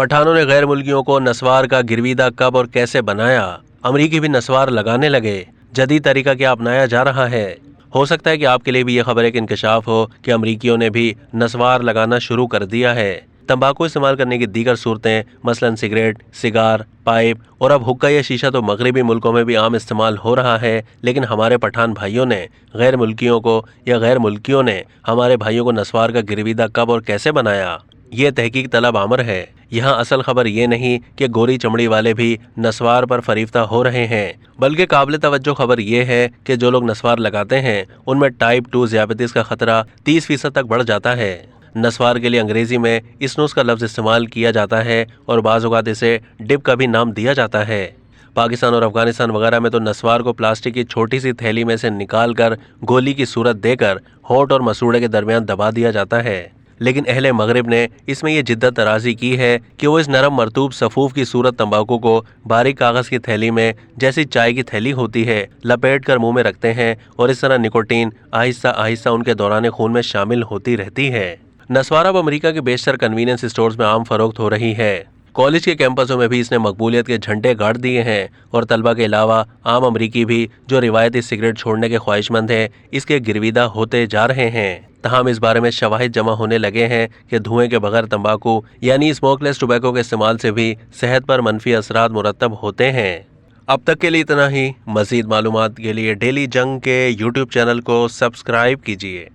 पठानों ने गैर मुल्कियों को नस्वार का गिरवीदा कब और कैसे बनाया? अमरीकी भी नस्वार लगाने लगे। जदीद तरीका क्या अपनाया जा रहा है? हो सकता है कि आपके लिए भी ये खबर एक इंकशाफ हो कि अमरीकियों ने भी नस्वार लगाना शुरू कर दिया है। तंबाकू इस्तेमाल करने की दीगर सूरतें मसलन सिगरेट, सिगार, पाइप और अब हुक्का या शीशा तो मगरबी मुल्कों में भी आम इस्तेमाल हो रहा है, लेकिन हमारे पठान भाइयों ने गैर मुल्कियों को या गैर मुल्कियों ने हमारे भाइयों को नस्वार का गिरवीदा कब और कैसे बनाया, ये तहकीक तलब अमर है। यहाँ असल खबर ये नहीं कि गोरी चमड़ी वाले भी नस्वार पर फरीफ्ता हो रहे हैं, बल्कि काबिल तवज्जो खबर ये है कि जो लोग नस्वार लगाते हैं उनमें टाइप 2 ज़ियाबतीस का खतरा 30% तक बढ़ जाता है। नस्वार के लिए अंग्रेजी में स्नूस का लफ्ज़ इस्तेमाल किया जाता है और बाज़ औक़ात इसे डिप का भी नाम दिया जाता है। पाकिस्तान और अफगानिस्तान वगैरह में तो नस्वार को प्लास्टिक की छोटी सी थैली में से निकाल कर गोली की सूरत देकर होंठ और मसूड़े के दरमियान दबा दिया जाता है, लेकिन अहले मगरिब ने इसमें यह जिद्दत तराजी की है कि वो इस नरम मरतूब सफूफ की सूरत तंबाकू को बारीक कागज़ की थैली में, जैसी चाय की थैली होती है, लपेट कर मुंह में रखते हैं और इस तरह निकोटीन आहिस्ता आहिस्ता उनके दौरान खून में शामिल होती रहती है। नस्वार अब अमरीका के बेशतर कन्वीनियंस स्टोर्स में आम फरोख्त हो रही है। कॉलेज के कैंपसों में भी इसने मकबूलियत के झंडे गाड़ दिए हैं और तलबा के अलावा आम अमरीकी भी जो रिवायती सिगरेट छोड़ने के ख्वाहिशमंद हैं, इसके गिरवीदा होते जा रहे हैं। तमाम इस बारे में शवाहिद जमा होने लगे हैं कि धुएं के बगैर तंबाकू यानी स्मोकलेस टोबैको के इस्तेमाल से भी सेहत पर मनफी असरात मुरतब होते हैं। अब तक के लिए इतना ही। मज़ीद मालूमात के लिए डेली जंग के यूट्यूब चैनल को सब्सक्राइब कीजिए।